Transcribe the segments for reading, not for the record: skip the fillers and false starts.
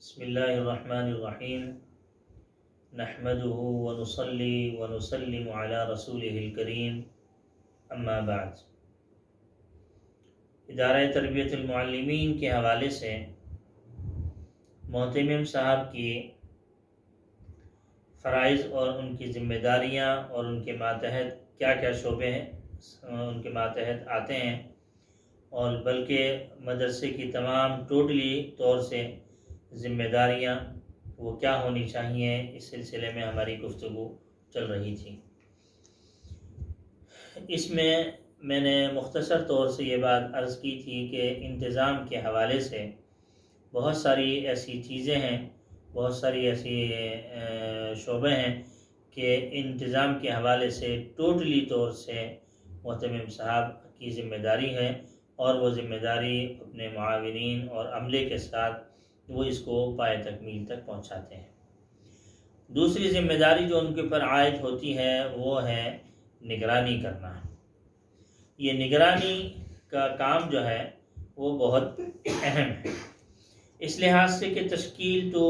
بسم اللہ الرحمن الرحیم نحمده ونصلی ونسلم علی رسولہ الکریم اما بعد۔ ادارہ تربیت المعلمین کے حوالے سے محتمم صاحب کی فرائض اور ان کی ذمہ داریاں اور ان کے ماتحت کیا کیا شعبے ہیں ان کے ماتحت آتے ہیں، اور بلکہ مدرسے کی تمام ٹوٹلی طور سے ذمہ داریاں وہ کیا ہونی چاہیے، اس سلسلے میں ہماری گفتگو چل رہی تھی۔ اس میں نے مختصر طور سے یہ بات عرض کی تھی کہ انتظام کے حوالے سے بہت ساری ایسی چیزیں ہیں، بہت ساری ایسی شعبے ہیں کہ انتظام کے حوالے سے ٹوٹلی طور سے محتمم صاحب کی ذمہ داری ہے، اور وہ ذمہ داری اپنے معاونین اور عملے کے ساتھ وہ اس کو پائے تکمیل تک پہنچاتے ہیں۔ دوسری ذمہ داری جو ان کے اوپر عائد ہوتی ہے وہ ہے نگرانی کرنا۔ یہ نگرانی کا کام جو ہے وہ بہت اہم ہے، اس لحاظ سے کہ تشکیل تو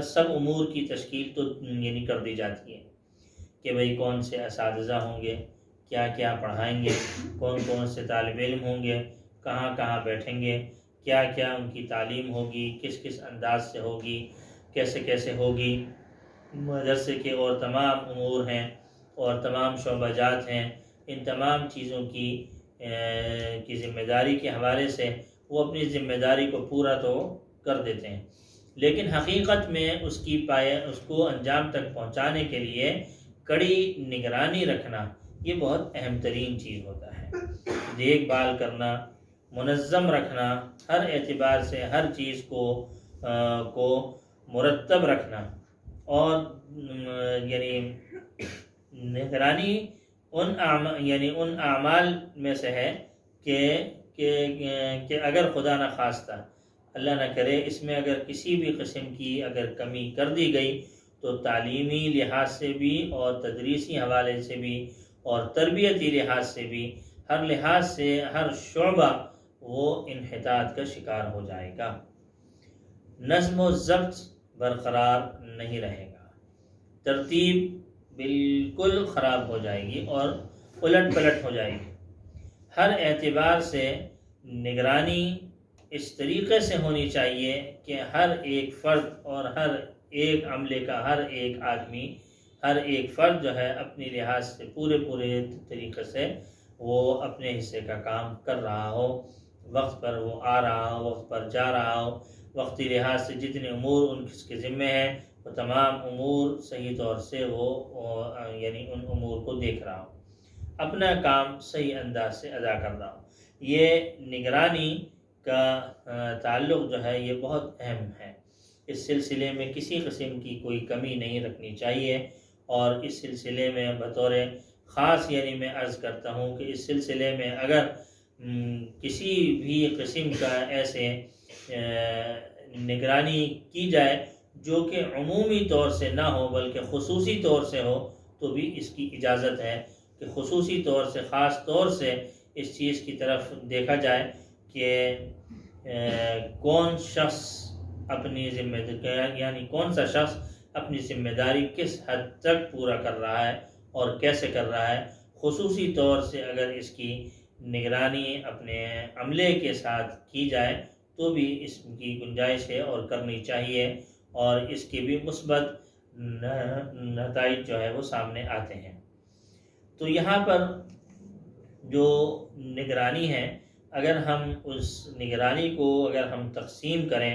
سب امور کی تشکیل تو یعنی کر دی جاتی ہے کہ بھئی کون سے اساتذہ ہوں گے، کیا کیا پڑھائیں گے، کون کون سے طالب علم ہوں گے، کہاں کہاں بیٹھیں گے، کیا کیا ان کی تعلیم ہوگی، کس کس انداز سے ہوگی، کیسے کیسے ہوگی، مدرسے کے اور تمام امور ہیں اور تمام شعبہ جات ہیں، ان تمام چیزوں کی ذمہ داری کے حوالے سے وہ اپنی ذمہ داری کو پورا تو کر دیتے ہیں، لیکن حقیقت میں اس کو انجام تک پہنچانے کے لیے کڑی نگرانی رکھنا یہ بہت اہم ترین چیز ہوتا ہے۔ دیکھ بھال کرنا، منظم رکھنا، ہر اعتبار سے ہر چیز کو مرتب رکھنا، اور یعنی نگرانی ان اعمال میں سے ہے کہ اگر خدا نہ خواستہ اللہ نہ کرے اس میں اگر کسی بھی قسم کی اگر کمی کر دی گئی تو تعلیمی لحاظ سے بھی اور تدریسی حوالے سے بھی اور تربیتی لحاظ سے بھی ہر لحاظ سے ہر شعبہ وہ انحطاط کا شکار ہو جائے گا، نظم و ضبط برقرار نہیں رہے گا، ترتیب بالکل خراب ہو جائے گی اور الٹ پلٹ ہو جائے گی۔ ہر اعتبار سے نگرانی اس طریقے سے ہونی چاہیے کہ ہر ایک فرد اور ہر ایک عملے کا ہر ایک آدمی، ہر ایک فرد جو ہے اپنی لحاظ سے پورے طریقے سے وہ اپنے حصے کا کام کر رہا ہو، وقت پر وہ آ رہا ہو، وقت پر جا رہا ہو، وقتی لحاظ سے جتنے امور ان کے ذمے ہیں وہ تمام امور صحیح طور سے وہ یعنی ان امور کو دیکھ رہا ہو، اپنا کام صحیح انداز سے ادا کر رہا ہو۔ یہ نگرانی کا تعلق جو ہے یہ بہت اہم ہے، اس سلسلے میں کسی قسم کی کوئی کمی نہیں رکھنی چاہیے، اور اس سلسلے میں بطور خاص یعنی میں عرض کرتا ہوں کہ اس سلسلے میں اگر کسی بھی قسم کا ایسے نگرانی کی جائے جو کہ عمومی طور سے نہ ہو بلکہ خصوصی طور سے ہو تو بھی اس کی اجازت ہے کہ خصوصی طور سے خاص طور سے اس چیز کی طرف دیکھا جائے کہ کون شخص اپنی کون سا شخص اپنی ذمہ داری کس حد تک پورا کر رہا ہے اور کیسے کر رہا ہے۔ خصوصی طور سے اگر اس کی نگرانی اپنے عملے کے ساتھ کی جائے تو بھی اس کی گنجائش ہے اور کرنی چاہیے، اور اس کے بھی مثبت نتائج جو ہے وہ سامنے آتے ہیں۔ تو یہاں پر جو نگرانی ہے، اگر ہم اس نگرانی کو اگر ہم تقسیم کریں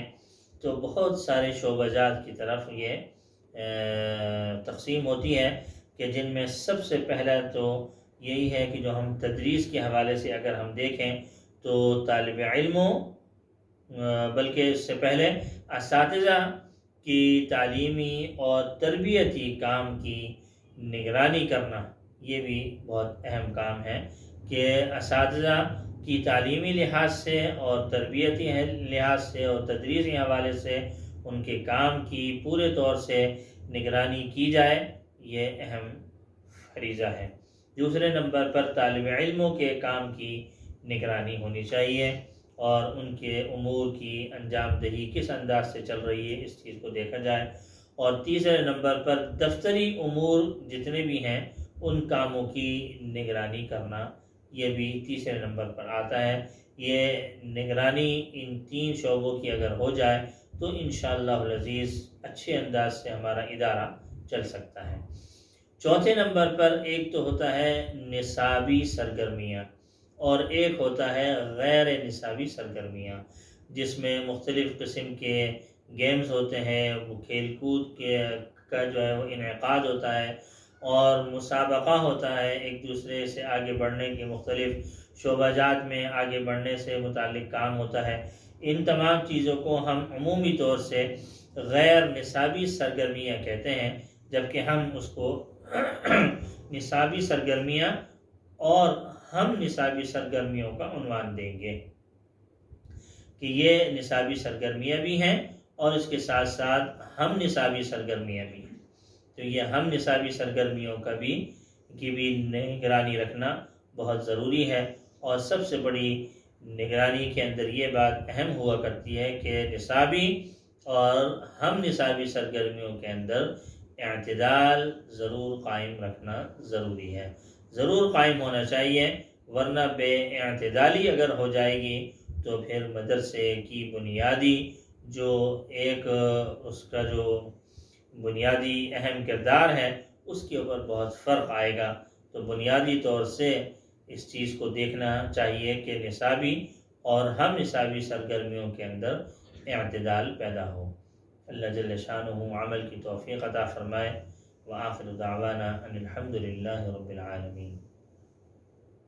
تو بہت سارے شعبہ جات کی طرف یہ تقسیم ہوتی ہے کہ جن میں سب سے پہلا تو یہی ہے کہ جو ہم تدریس کے حوالے سے اگر ہم دیکھیں تو طالب علموں بلکہ اس سے پہلے اساتذہ کی تعلیمی اور تربیتی کام کی نگرانی کرنا یہ بھی بہت اہم کام ہے کہ اساتذہ کی تعلیمی لحاظ سے اور تربیتی لحاظ سے اور تدریسی حوالے سے ان کے کام کی پورے طور سے نگرانی کی جائے، یہ اہم فریضہ ہے۔ دوسرے نمبر پر طالب علموں کے کام کی نگرانی ہونی چاہیے، اور ان کے امور کی انجام دہی کس انداز سے چل رہی ہے، اس چیز کو دیکھا جائے۔ اور تیسرے نمبر پر دفتری امور جتنے بھی ہیں ان کاموں کی نگرانی کرنا، یہ بھی تیسرے نمبر پر آتا ہے۔ یہ نگرانی ان 3 شعبوں کی اگر ہو جائے تو انشاءاللہ العزیز اچھے انداز سے ہمارا ادارہ چل سکتا ہے۔ چوتھے نمبر پر ایک تو ہوتا ہے نصابی سرگرمیاں، اور ایک ہوتا ہے غیر نصابی سرگرمیاں، جس میں مختلف قسم کے گیمز ہوتے ہیں، وہ کھیل کود کا جو ہے وہ انعقاد ہوتا ہے، اور مسابقہ ہوتا ہے، ایک دوسرے سے آگے بڑھنے کے مختلف شعبہ جات میں آگے بڑھنے سے متعلق کام ہوتا ہے۔ ان تمام چیزوں کو ہم عمومی طور سے غیر نصابی سرگرمیاں کہتے ہیں، جبکہ ہم اس کو نصابی سرگرمیاں اور ہم نصابی سرگرمیوں کا عنوان دیں گے کہ یہ نصابی سرگرمیاں بھی ہیں اور اس کے ساتھ ساتھ ہم نصابی سرگرمیاں بھی ہیں۔ تو یہ ہم نصابی سرگرمیوں کی بھی نگرانی رکھنا بہت ضروری ہے، اور سب سے بڑی نگرانی کے اندر یہ بات اہم ہوا کرتی ہے کہ نصابی اور ہم نصابی سرگرمیوں کے اندر اعتدال ضرور قائم رکھنا ضروری ہے، ضرور قائم ہونا چاہیے، ورنہ بے اعتدالی اگر ہو جائے گی تو پھر مدرسے کی بنیادی جو ایک اس کا جو بنیادی اہم کردار ہے اس کے اوپر بہت فرق آئے گا۔ تو بنیادی طور سے اس چیز کو دیکھنا چاہیے کہ نصابی اور ہم نصابی سرگرمیوں کے اندر اعتدال پیدا ہو۔ اللہ جل شانہ عمل کی توفیق عطا فرمائے۔ وآخر دعوانا ان الحمد للہ رب العالمین۔